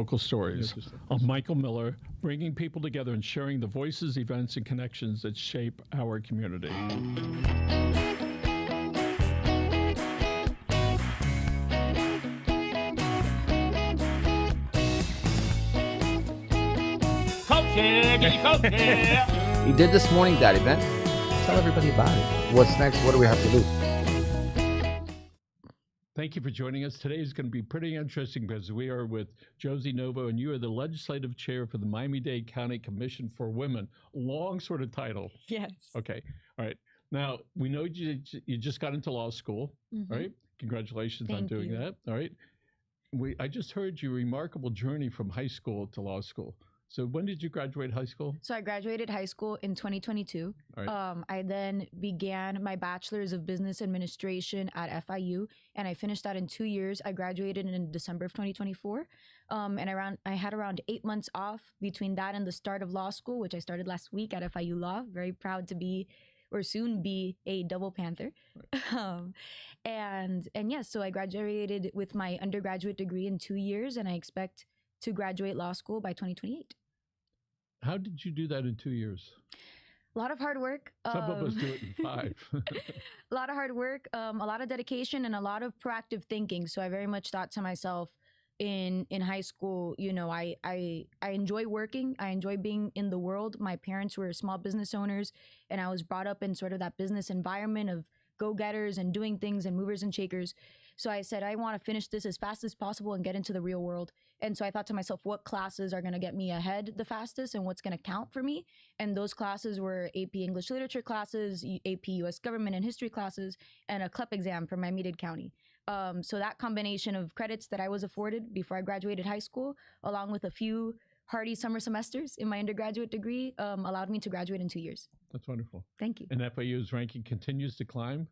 local stories. I'm Michael Miller, bringing people together and sharing the voices, events, and connections that shape our community. You did this morning, Daddy Ben. Tell everybody about it. What's next? What do we have to do? Thank you for joining us. Today is going to be pretty interesting because we are with Josie Novo, and you are the legislative chair for the Miami-Dade County Commission for Women. Long sort of title. Yes. Okay. All right. Now, we know you just got into law school, right? Congratulations on doing that. All right. I just heard your remarkable journey from high school to law school. So when did you graduate high school? So I graduated high school in 2022. Right. I then began my bachelor's of business administration at FIU, and I finished that in 2 years. I graduated in December of 2024. And I had around 8 months off between that and the start of law school, which I started last week at FIU Law. Very proud to be, or soon be, a double Panther. Right. And yes, so I graduated with my undergraduate degree in 2 years, and I expect to graduate law school by 2028. How did you do that in 2 years? A lot of hard work. Some of us do it in 5. A lot of hard work, a lot of dedication, and a lot of proactive thinking. So I very much thought to myself in high school, you know, I enjoy working. I enjoy being in the world. My parents were small business owners, and I was brought up in sort of that business environment of go-getters and doing things and movers and shakers. So I said, I want to finish this as fast as possible and get into the real world. And so I thought to myself, what classes are going to get me ahead the fastest and what's going to count for me? And those classes were AP English Literature classes, AP US Government and History classes, and a CLEP exam from Miami-Dade County. So that combination of credits that I was afforded before I graduated high school, along with a few hearty summer semesters in my undergraduate degree, allowed me to graduate in 2 years. That's wonderful. Thank you. And FIU's ranking continues to climb.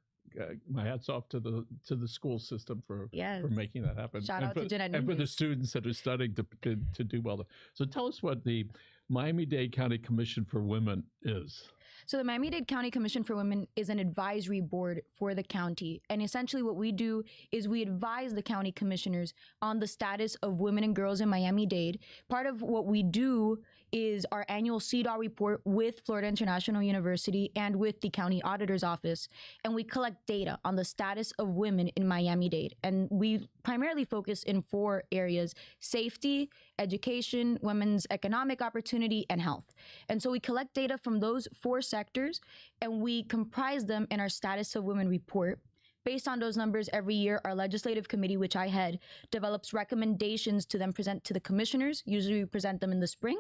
My hat's off to the school system for making that happen. Shout out to Jeanette and for the students that are studying to do well. So tell us what the Miami-Dade County Commission for Women is. So the Miami-Dade County Commission for Women is an advisory board for the county. And essentially what we do is we advise the county commissioners on the status of women and girls in Miami-Dade. Part of what we do is our annual CDAW report with Florida International University and with the county auditor's office. And we collect data on the status of women in Miami-Dade. And we primarily focus in 4 areas: safety, education, women's economic opportunity, and health. And so we collect data from those 4 sectors, and we comprise them in our Status of Women report. Based on those numbers, every year, our legislative committee, which I head, develops recommendations to then present to the commissioners. Usually we present them in the spring.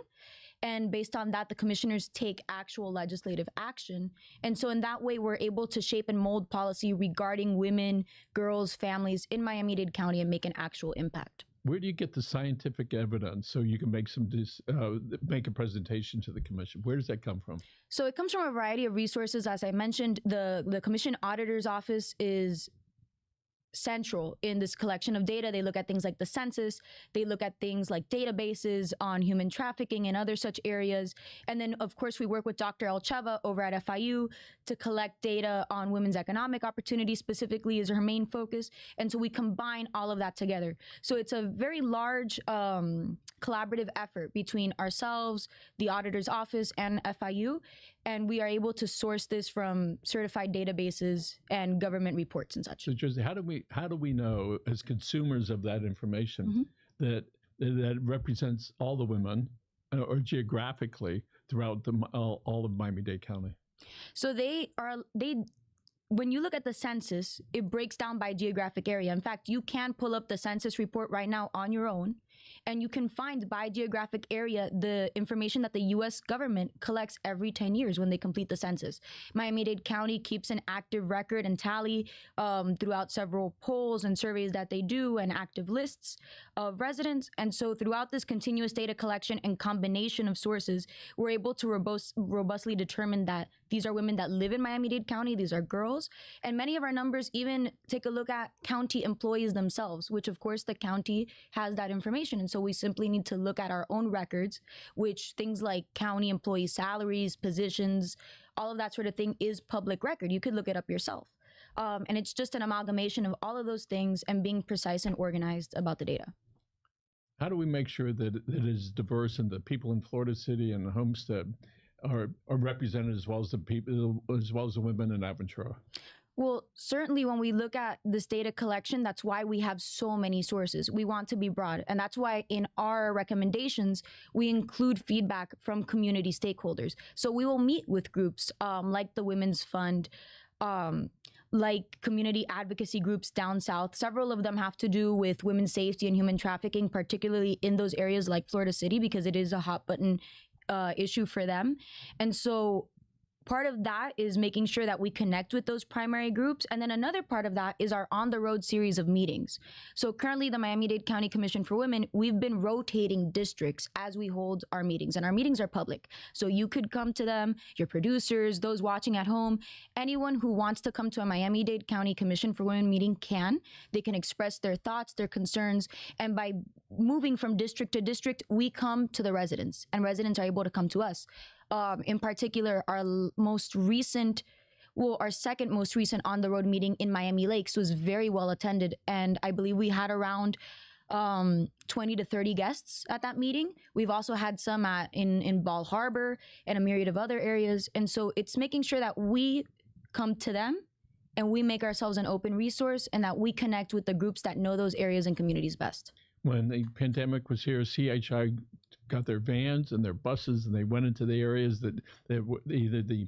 And based on that, the commissioners take actual legislative action. And so in that way, we're able to shape and mold policy regarding women, girls, families in Miami-Dade County and make an actual impact. Where do you get the scientific evidence so you can make a presentation to the commission? Where does that come from? So it comes from a variety of resources. As I mentioned, the commission auditor's office is central in this collection of data. They look at things like the census. They look at things like databases on human trafficking and other such areas. And then, of course, we work with Dr. Elcheva over at FIU to collect data on women's economic opportunity specifically is her main focus. And so we combine all of that together. So it's a very large collaborative effort between ourselves, the auditor's office, and FIU. And we are able to source this from certified databases and government reports and such. So, Josie, how do we know as consumers of that information that represents all the women or geographically throughout all of Miami-Dade County? So when you look at the census, it breaks down by geographic area. In fact, you can pull up the census report right now on your own, and you can find by geographic area the information that the U.S. government collects every 10 years when they complete the census. Miami-Dade County keeps an active record and tally throughout several polls and surveys that they do and active lists of residents. And so throughout this continuous data collection and combination of sources, we're able to robustly determine that these are women that live in Miami-Dade County, these are girls. And many of our numbers even take a look at county employees themselves, which of course the county has that information. And so we simply need to look at our own records, which things like county employee salaries, positions, all of that sort of thing is public record. You could look it up yourself. And it's just an amalgamation of all of those things and being precise and organized about the data. how do we make sure that it is diverse and the people in Florida City and Homestead are represented as well as the people, as well as the women in Aventura? Well, certainly when we look at this data collection, that's why we have so many sources. We want to be broad. And that's why in our recommendations, we include feedback from community stakeholders. So we will meet with groups like the Women's Fund, like community advocacy groups down south. Several of them have to do with women's safety and human trafficking, particularly in those areas like Florida City, because it is a hot button issue for them. And so part of that is making sure that we connect with those primary groups. And then another part of that is our on-the-road series of meetings. So currently the Miami-Dade County Commission for Women, we've been rotating districts as we hold our meetings. And our meetings are public. So you could come to them, your producers, those watching at home, anyone who wants to come to a Miami-Dade County Commission for Women meeting can. They can express their thoughts, their concerns. And by moving from district to district, we come to the residents, and residents are able to come to us. In particular, our second most recent on-the-road meeting in Miami Lakes was very well attended, and I believe we had around 20 to 30 guests at that meeting. We've also had some in Ball Harbor and a myriad of other areas, and so it's making sure that we come to them and we make ourselves an open resource and that we connect with the groups that know those areas and communities best. When the pandemic was here, CHI got their vans and their buses, and they went into the areas that either the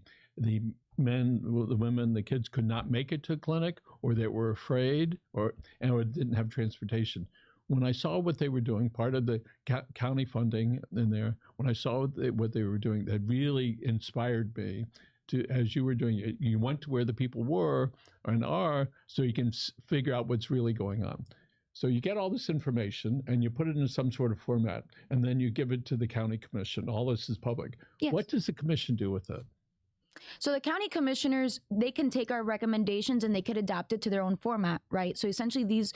men, the women, the kids could not make it to a clinic, or they were afraid, or didn't have transportation. When I saw what they were doing, part of the county funding in there, when I saw what they were doing, that really inspired me to, as you were doing, you went to where the people were and are, so you can figure out what's really going on. So you get all this information and you put it in some sort of format, and then you give it to the county commission. All this is public. Yes. What does the commission do with it? So the county commissioners, they can take our recommendations and they could adapt it to their own format, right? So essentially these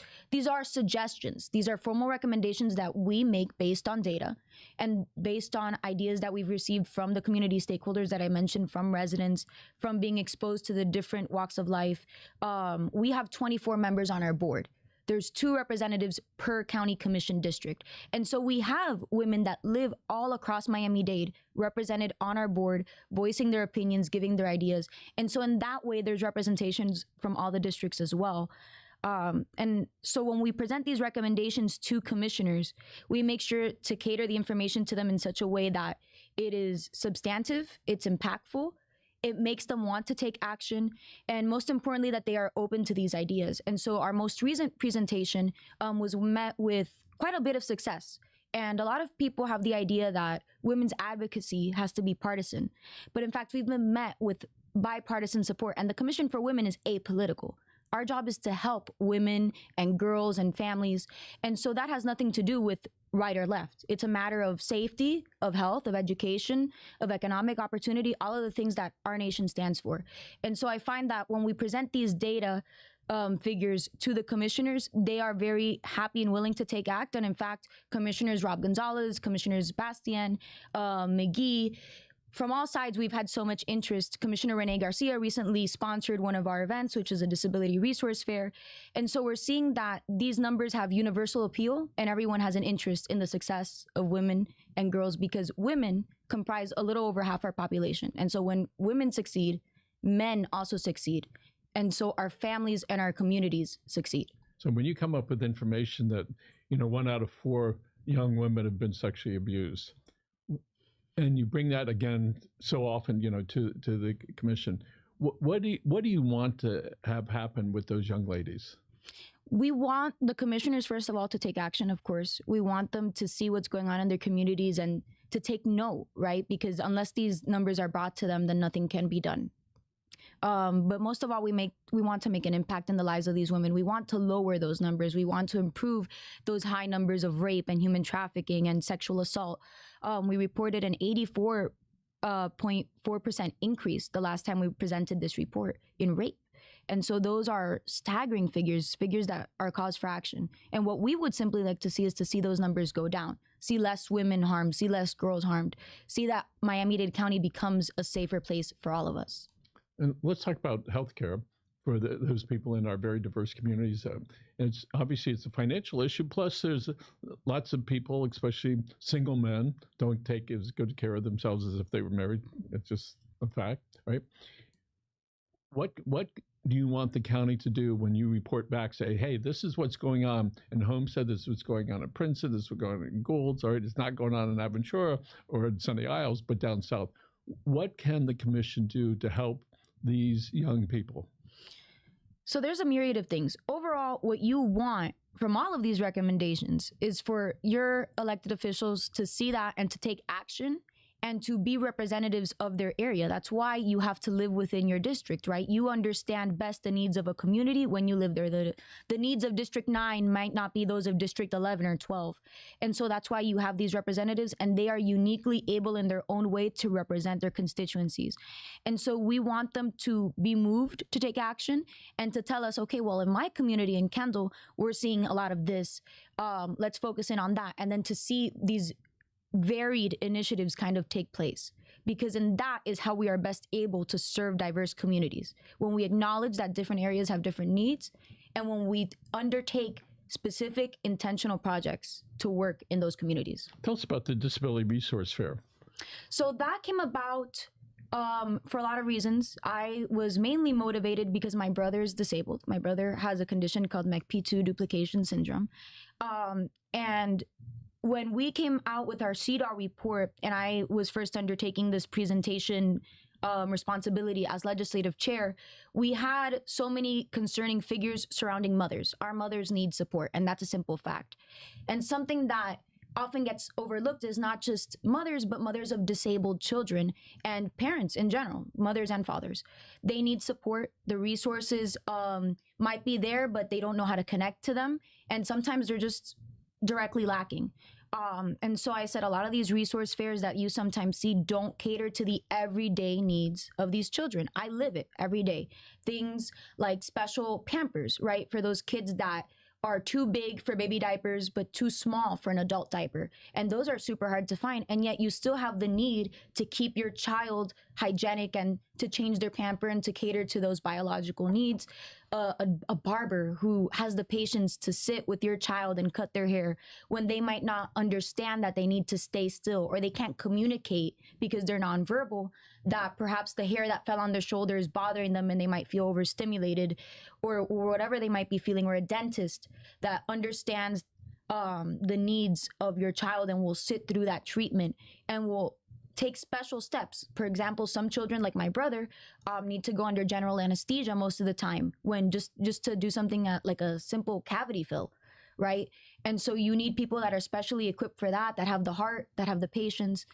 are suggestions. These are formal recommendations that we make based on data and based on ideas that we've received from the community stakeholders that I mentioned, from residents, from being exposed to the different walks of life. We have 24 members on our board. There's 2 representatives per county commission district. And so we have women that live all across Miami-Dade represented on our board, voicing their opinions, giving their ideas. And so in that way, there's representations from all the districts as well. And so when we present these recommendations to commissioners, we make sure to cater the information to them in such a way that it is substantive, it's impactful, it makes them want to take action, and most importantly, that they are open to these ideas. And so our most recent presentation was met with quite a bit of success. And a lot of people have the idea that women's advocacy has to be partisan. But in fact, we've been met with bipartisan support, and the Commission for Women is apolitical. Our job is to help women and girls and families. And so that has nothing to do with right or left. It's a matter of safety, of health, of education, of economic opportunity, all of the things that our nation stands for. And so I find that when we present these data figures to the commissioners, they are very happy and willing to take act. And in fact, Commissioners Rob Gonzalez, Commissioners Bastian, McGee, from all sides, we've had so much interest. Commissioner Renee Garcia recently sponsored one of our events, which is a disability resource fair. And so we're seeing that these numbers have universal appeal, and everyone has an interest in the success of women and girls, because women comprise a little over half our population. And so when women succeed, men also succeed. And so our families and our communities succeed. So when you come up with information that, 1 out of 4 young women have been sexually abused, and you bring that again so often, to the commission, what do you want to have happen with those young ladies? We want the commissioners, first of all, to take action, of course. We want them to see what's going on in their communities and to take note, right? Because unless these numbers are brought to them, then nothing can be done. But most of all, we want to make an impact in the lives of these women. We want to lower those numbers. We want to improve those high numbers of rape and human trafficking and sexual assault. We reported an 84.4% increase the last time we presented this report in rape. And so those are staggering figures that are cause for action. And what we would simply like to see is to see those numbers go down, see less women harmed, see less girls harmed, see that Miami-Dade County becomes a safer place for all of us. And let's talk about healthcare. for those people in our very diverse communities. It's obviously it's a financial issue. Plus, there's lots of people, especially single men, don't take as good care of themselves as if they were married. It's just a fact, right? What do you want the county to do when you report back? Say, hey, this is what's going on in Homestead. This is what's going on in Princeton. This is what's going on in Goulds. All right, it's not going on in Aventura or in Sunny Isles, but down south. What can the commission do to help these young people? So there's a myriad of things. Overall, what you want from all of these recommendations is for your elected officials to see that and to take action and to be representatives of their area. That's why you have to live within your district, right? You understand best the needs of a community when you live there. The needs of District 9 might not be those of District 11 or 12. And so that's why you have these representatives, and they are uniquely able in their own way to represent their constituencies. And so we want them to be moved to take action and to tell us, okay, well, in my community in Kendall, we're seeing a lot of this. Let's focus in on that. And then to see these varied initiatives kind of take place, because in that is how we are best able to serve diverse communities, when we acknowledge that different areas have different needs and when we undertake specific intentional projects to work in those communities. Tell us about the Disability Resource Fair. So that came about for a lot of reasons. I was mainly motivated because my brother's disabled. My brother has a condition called MECP2 duplication syndrome, and when we came out with our CDAR report, and I was first undertaking this presentation responsibility as legislative chair, we had so many concerning figures surrounding mothers. Our mothers need support, and that's a simple fact. And something that often gets overlooked is not just mothers, but mothers of disabled children and parents in general, mothers and fathers. They need support. The resources might be there, but they don't know how to connect to them. And sometimes they're just directly lacking. And so I said a lot of these resource fairs that you sometimes see don't cater to the everyday needs of these children. I live it every day. Things like special Pampers, right? For those kids that are too big for baby diapers, but too small for an adult diaper. And those are super hard to find. And yet you still have the need to keep your child hygienic and to change their pamper and to cater to those biological needs. A barber who has the patience to sit with your child and cut their hair when they might not understand that they need to stay still, or they can't communicate because they're nonverbal, that perhaps the hair that fell on their shoulder is bothering them and they might feel overstimulated, or whatever they might be feeling, or a dentist that understands the needs of your child and will sit through that treatment and will take special steps. For example, some children, like my brother, need to go under general anesthesia most of the time when just to do something like a simple cavity fill, right? And so you need people that are specially equipped for that, that have the heart, that have the patience.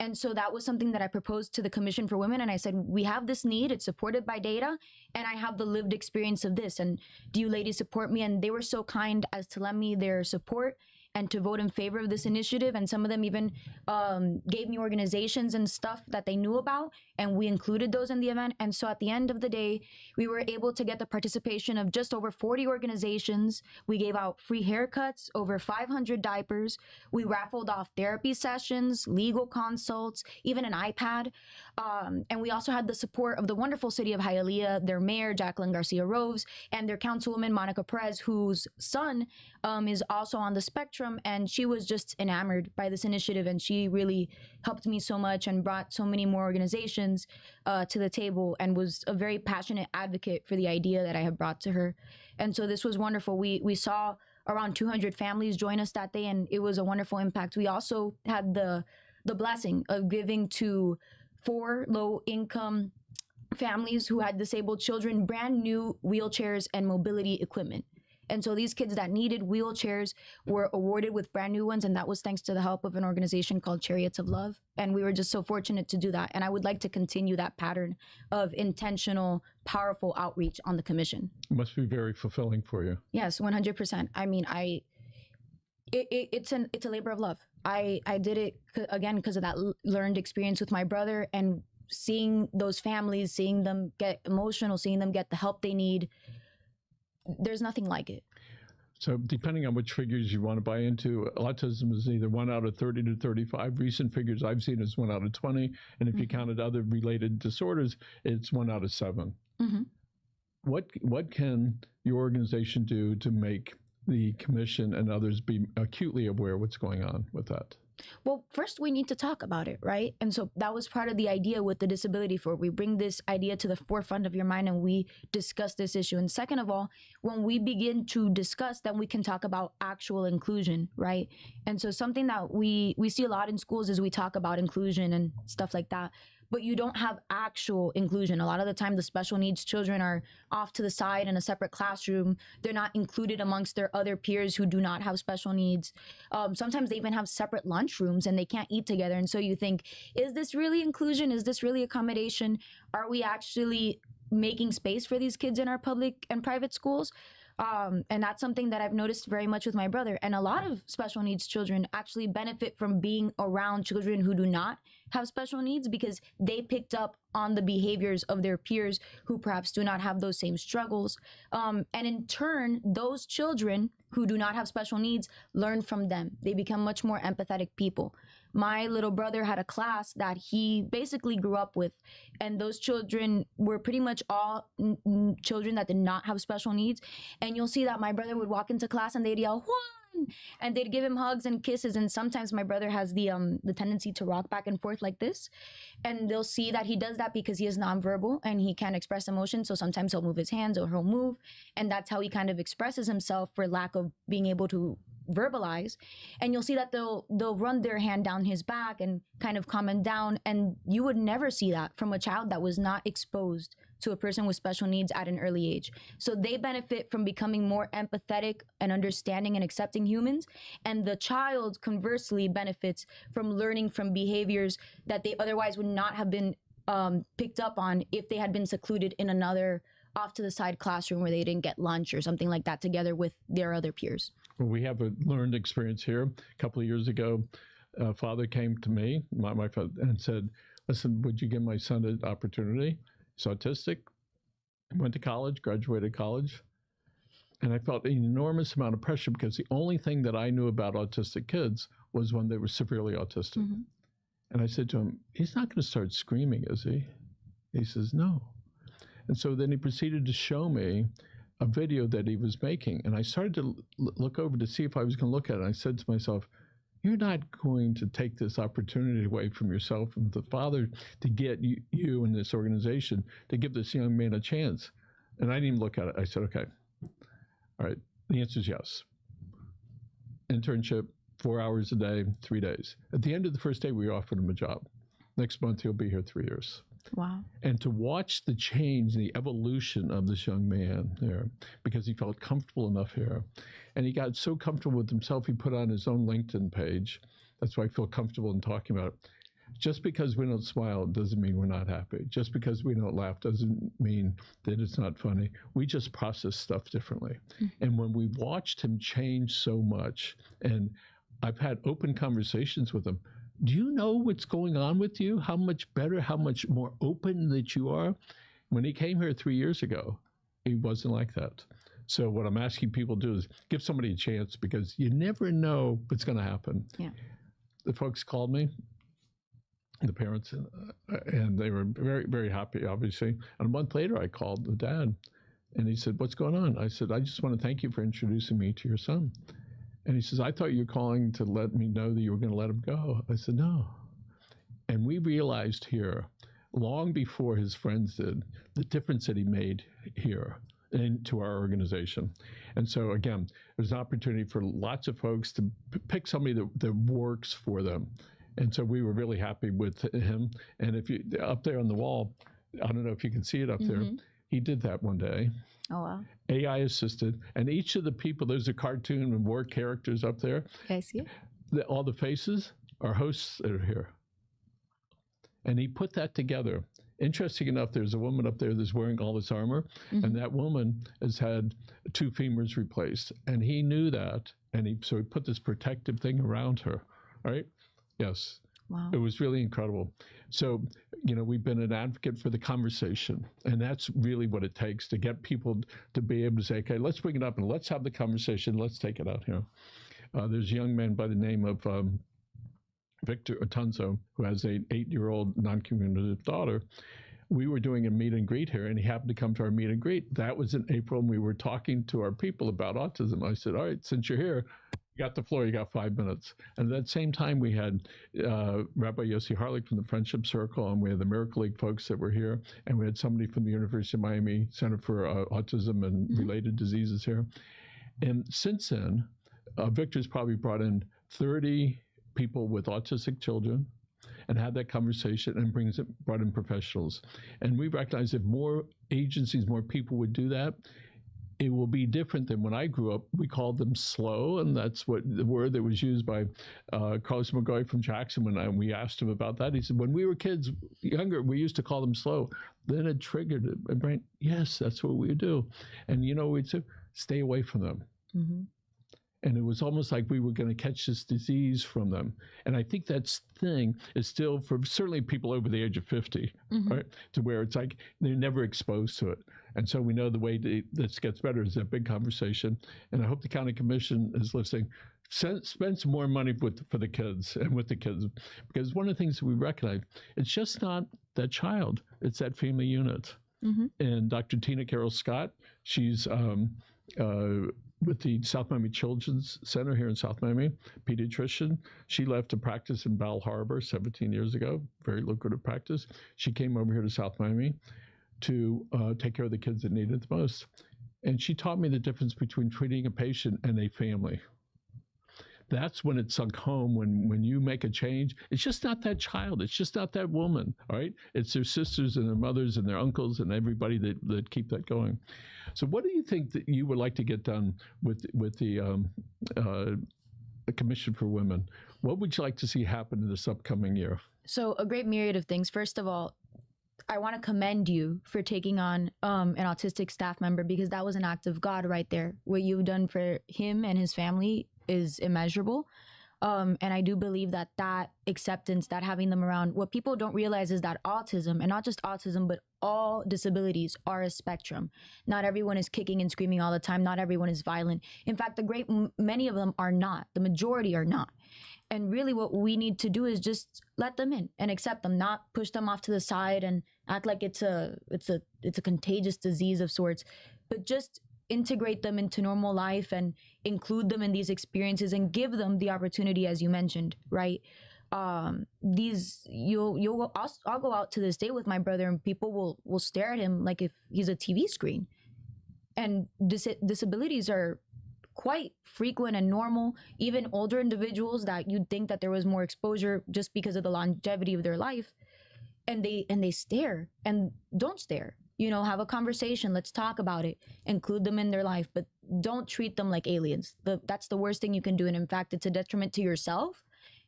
And so that was something that I proposed to the Commission for Women. And I said, we have this need, it's supported by data, and I have the lived experience of this. And do you ladies support me? And they were so kind as to lend me their support and to vote in favor of this initiative. And some of them even gave me organizations and stuff that they knew about, and we included those in the event. And so at the end of the day, we were able to get the participation of just over 40 organizations. We gave out free haircuts, over 500 diapers. We raffled off therapy sessions, legal consults, even an iPad. And we also had the support of the wonderful city of Hialeah, their mayor, Jacqueline Garcia-Rose, and their councilwoman, Monica Perez, whose son is also on the spectrum. And she was just enamored by this initiative, and she really helped me so much and brought so many more organizations to the table, and was a very passionate advocate for the idea that I had brought to her. And so this was wonderful. We saw around 200 families join us that day, and it was a wonderful impact. We also had the blessing of giving to 4 low-income families who had disabled children brand new wheelchairs and mobility equipment. And so these kids that needed wheelchairs were awarded with brand new ones, and that was thanks to the help of an organization called Chariots of Love. And we were just so fortunate to do that. And I would like to continue that pattern of intentional, powerful outreach on the commission. It must be very fulfilling for you. Yes, 100%. I mean, it's a labor of love. I did it, again, because of that learned experience with my brother, and seeing those families, seeing them get emotional, seeing them get the help they need. There's nothing like it. So depending on which figures you want to buy into, autism is either 1 out of 30 to 35. Recent figures I've seen is 1 out of 20. And if you counted other related disorders, it's 1 out of 7. what can your organization do to make the commission and others be acutely aware of what's going on with that? Well, first we need to talk about it, right? And so that was part of the idea with the disability for we bring this idea to the forefront of your mind and we discuss this issue. And second of all, when we begin to discuss, then we can talk about actual inclusion, right? And so something that we see a lot in schools is we talk about inclusion and stuff like that, but you don't have actual inclusion. A lot of the time, the special needs children are off to the side in a separate classroom. They're not included amongst their other peers who do not have special needs. Sometimes they even have separate lunchrooms and they can't eat together. And so you think, is this really inclusion? Is this really accommodation? Are we actually making space for these kids in our public and private schools? And that's something that I've noticed very much with my brother. And a lot of special needs children actually benefit from being around children who do not have special needs because they picked up on the behaviors of their peers who perhaps do not have those same struggles. And in turn, those children who do not have special needs learn from them. They become much more empathetic people. My little brother had a class that he basically grew up with, and those children were pretty much all children that did not have special needs. And you'll see that my brother would walk into class and they'd yell, "Juan!" and they'd give him hugs and kisses. And sometimes my brother has the tendency to rock back and forth like this. And they'll see that he does that because he is nonverbal and he can't express emotion. So sometimes he'll move his hands or he'll move. And that's how he kind of expresses himself for lack of being able to verbalize. And you'll see that they'll run their hand down his back and kind of calm him down. And you would never see that from a child that was not exposed to a person with special needs at an early age. So they benefit from becoming more empathetic and understanding and accepting humans. And the child conversely benefits from learning from behaviors that they otherwise would not have been picked up on if they had been secluded in another off to the side classroom where they didn't get lunch or something like that together with their other peers. Well, we have a learned experience here. A couple of years ago, a father came to me, my father, and said, "Listen, would you give my son an opportunity? He's autistic, went to college, graduated college." And I felt an enormous amount of pressure because the only thing that I knew about autistic kids was when they were severely autistic. Mm-hmm. And I said to him, "He's not going to start screaming, is he?" He says, "No." And so then he proceeded to show me a video that he was making. And I started to look over to see if I was going to look at it. And I said to myself, "You're not going to take this opportunity away from yourself and the father to get you and this organization to give this young man a chance." And I didn't even look at it. I said, "Okay, all right, the answer is yes. Internship, 4 hours a day, 3 days." At the end of the first day, we offered him a job. Next month, he'll be here 3 years. Wow. And to watch the change, the evolution of this young man there, because he felt comfortable enough here. And he got so comfortable with himself, he put on his own LinkedIn page. That's why I feel comfortable in talking about it. Just because we don't smile doesn't mean we're not happy. Just because we don't laugh doesn't mean that it's not funny. We just process stuff differently. Mm-hmm. And when we watched him change so much, and I've had open conversations with him, "Do you know what's going on with you? How much better, how much more open that you are?" When he came here 3 years ago, he wasn't like that. So what I'm asking people to do is give somebody a chance, because you never know what's going to happen. Yeah. The folks called me, the parents, and they were very, very happy, obviously. And a month later, I called the dad, and he said, "What's going on?" I said, "I just want to thank you for introducing me to your son." And he says, "I thought you were calling to let me know that you were going to let him go." I said, "No." And we realized here, long before his friends did, the difference that he made here into our organization. And so, again, there's an opportunity for lots of folks to pick somebody that works for them. And so we were really happy with him. And if you up there on the wall, I don't know if you can see it up there, he did that one day. Oh, wow. AI assisted. And each of the people, there's a cartoon and more characters up there. I see it. All the faces are hosts that are here. And he put that together. Interesting enough, there's a woman up there that's wearing all this armor, and that woman has had 2 femurs replaced. And he knew that, and so he put this protective thing around her, right? Yes. Wow. It was really incredible. So, we've been an advocate for the conversation, and that's really what it takes to get people to be able to say, "Okay, let's bring it up and let's have the conversation. Let's take it out here." There's a young man by the name of Victor Otunzo, who has an 8-year-old non-communicative daughter. we were doing a meet and greet here, and he happened to come to our meet and greet. That was in April, and we were talking to our people about autism. I said, all right, since you're here, you got the floor, you got 5 minutes. And at that same time, we had Rabbi Yossi Harlik from the Friendship Circle, and we had the Miracle League folks that were here, and we had somebody from the University of Miami Center for Autism and Related Diseases here. And since then, Victor's probably brought in 30 people with autistic children, and had that conversation, and brought in professionals. And we recognize if more agencies, more people would do that, it will be different than when I grew up. We called them slow, and that's what the word that was used by Carlos McGoy from Jackson when we asked him about that. He said, when we were kids, younger, we used to call them slow. Then it triggered my brain, yes, that's what we do. And we'd say, stay away from them. Mm-hmm. And it was almost like we were going to catch this disease from them. And I think that thing is still for certainly people over the age of 50, right? To where it's like they're never exposed to it. And so we know the way this gets better is that big conversation. And I hope the county commission is listening. Spend some more money for the kids and with the kids. Because one of the things that we recognize, it's just not that child, it's that family unit. Mm-hmm. And Dr. Tina Carroll Scott, she's with the South Miami Children's Center here in South Miami, pediatrician. She left to practice in Bal Harbor 17 years ago, very lucrative practice. She came over here to South Miami to take care of the kids that needed it the most. And she taught me the difference between treating a patient and a family. That's when it sunk home, when you make a change. It's just not that child. It's just not that woman, all right? It's their sisters and their mothers and their uncles and everybody that keep that going. So what do you think that you would like to get done with the Commission for Women? What would you like to see happen in this upcoming year? So a great myriad of things. First of all, I want to commend you for taking on an autistic staff member, because that was an act of God right there. What you've done for him and his family is immeasurable. And I do believe that acceptance, that having them around, what people don't realize is that autism, and not just autism, but all disabilities are a spectrum. Not everyone is kicking and screaming all the time. Not everyone is violent. In fact, many of them are not. The majority are not. And really what we need to do is just let them in and accept them, not push them off to the side and act like it's a contagious disease of sorts, but just integrate them into normal life and include them in these experiences and give them the opportunity, as you mentioned, right? I'll go out to this day with my brother, and people will stare at him like if he's a TV screen. And disabilities are quite frequent and normal. Even older individuals that you'd think that there was more exposure just because of the longevity of their life, and they stare. And don't stare. Have a conversation. Let's talk about it. Include them in their life, but don't treat them like aliens. That's the worst thing you can do. And in fact, it's a detriment to yourself,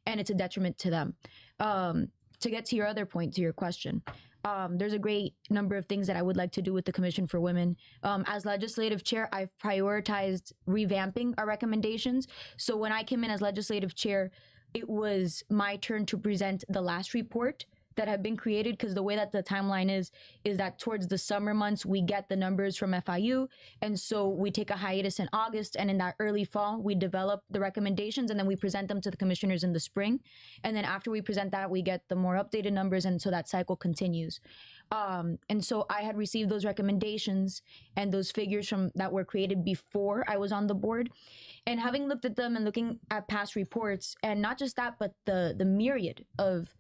and it's a detriment to them. To get to your other point, to your question, there's a great number of things that I would like to do with the Commission for Women. As legislative chair, I've prioritized revamping our recommendations. So when I came in as legislative chair, it was my turn to present the last report that have been created, because the way that the timeline is that towards the summer months, we get the numbers from FIU. And so we take a hiatus in August, and in that early fall, we develop the recommendations, and then we present them to the commissioners in the spring. And then after we present that, we get the more updated numbers. And so that cycle continues. And so I had received those recommendations and those figures that were created before I was on the board. And having looked at them and looking at past reports, and not just that, but the myriad of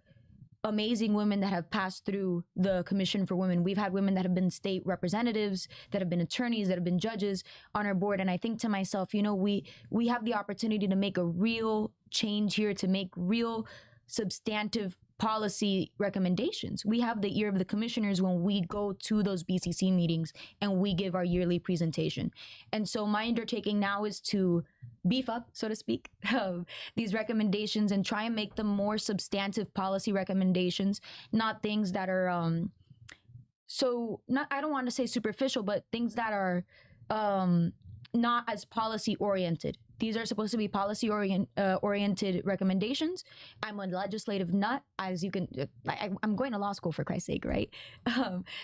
amazing women that have passed through the Commission for Women. We've had women that have been state representatives, that have been attorneys, that have been judges on our board. And I think to myself, we have the opportunity to make a real change here, to make real substantive policy recommendations. We have the ear of the commissioners when we go to those BCC meetings and we give our yearly presentation. And so my undertaking now is to beef up, so to speak, these recommendations and try and make them more substantive policy recommendations, not things that are I don't want to say superficial, but things that are not as policy oriented. These are supposed to be policy oriented recommendations. I'm a legislative nut, as you can, I'm going to law school for Christ's sake, right?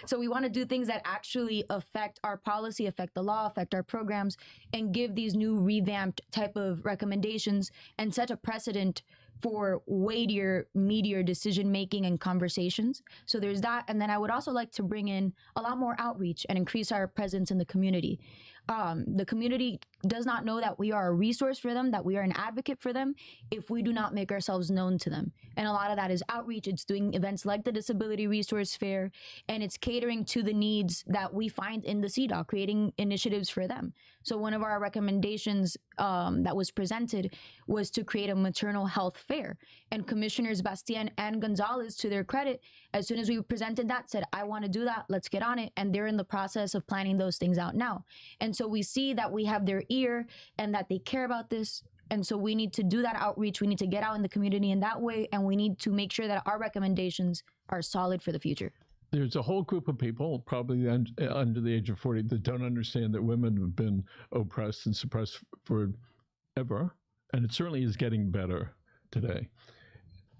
So we want to do things that actually affect our policy, affect the law, affect our programs, and give these new revamped type of recommendations and set a precedent for weightier, meatier decision making and conversations. So there's that. And then I would also like to bring in a lot more outreach and increase our presence in the community. The community does not know that we are a resource for them, that we are an advocate for them, if we do not make ourselves known to them. And a lot of that is outreach. It's doing events like the Disability Resource Fair, and it's catering to the needs that we find in the CDAW, creating initiatives for them. So one of our recommendations that was presented was to create a maternal health fair. And Commissioners Bastien and Gonzalez, to their credit, as soon as we presented that, said, I want to do that, let's get on it. And they're in the process of planning those things out now. And so we see that we have their ear and that they care about this. And so we need to do that outreach. We need to get out in the community in that way. And we need to make sure that our recommendations are solid for the future. There's a whole group of people, probably under the age of 40, that don't understand that women have been oppressed and suppressed forever. And it certainly is getting better today.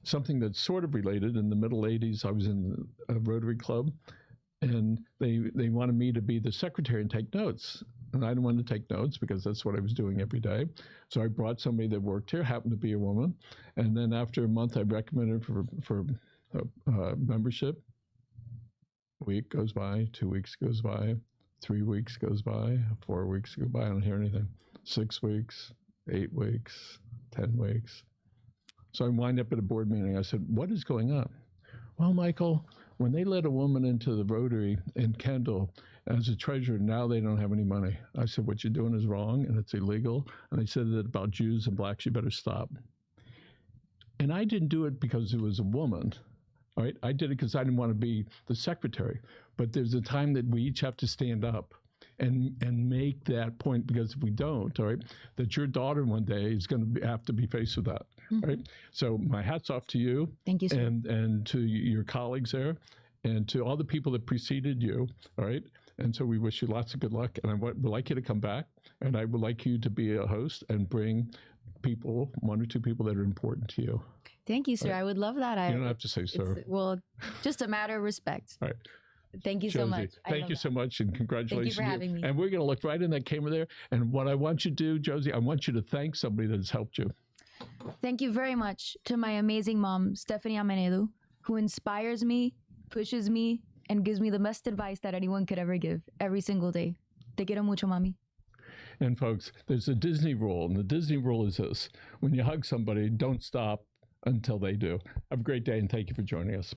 Something that's sort of related, in the middle 80s, I was in a Rotary Club, and they wanted me to be the secretary and take notes. And I didn't want to take notes because that's what I was doing every day. So I brought somebody that worked here, happened to be a woman. And then after a month, I recommended for membership. A week goes by, 2 weeks goes by, 3 weeks goes by, 4 weeks go by, I don't hear anything. 6 weeks, 8 weeks, 10 weeks. So I wind up at a board meeting. I said, what is going on? Well, Michael, when they let a woman into the Rotary in Kendall as a treasurer, now they don't have any money. I said, what you're doing is wrong and it's illegal. And they said that about Jews and blacks, you better stop. And I didn't do it because it was a woman. All right, I did it because I didn't want to be the secretary. But there's a time that we each have to stand up and make that point, because if we don't, all right, that your daughter one day is going to have to be faced with that. Mm-hmm. Right. So my hat's off to you. Thank you, sir. And to your colleagues there, and to all the people that preceded you. All right. And so we wish you lots of good luck. And I would like you to come back, and I would like you to be a host and bring people, 1 or 2 people that are important to you. Thank you, sir. Right. I would love that. You don't have to say sir. Well, just a matter of respect. All right. Thank you so much. Thank you so much, and congratulations. Thank you for having me. And we're going to look right in that camera there. And what I want you to do, Josie, I want you to thank somebody that has helped you. Thank you very much to my amazing mom, Stephanie Amenedu, who inspires me, pushes me, and gives me the best advice that anyone could ever give every single day. Te quiero mucho, mami. And folks, there's a Disney rule, and the Disney rule is this: when you hug somebody, don't stop until they do. Have a great day, and thank you for joining us.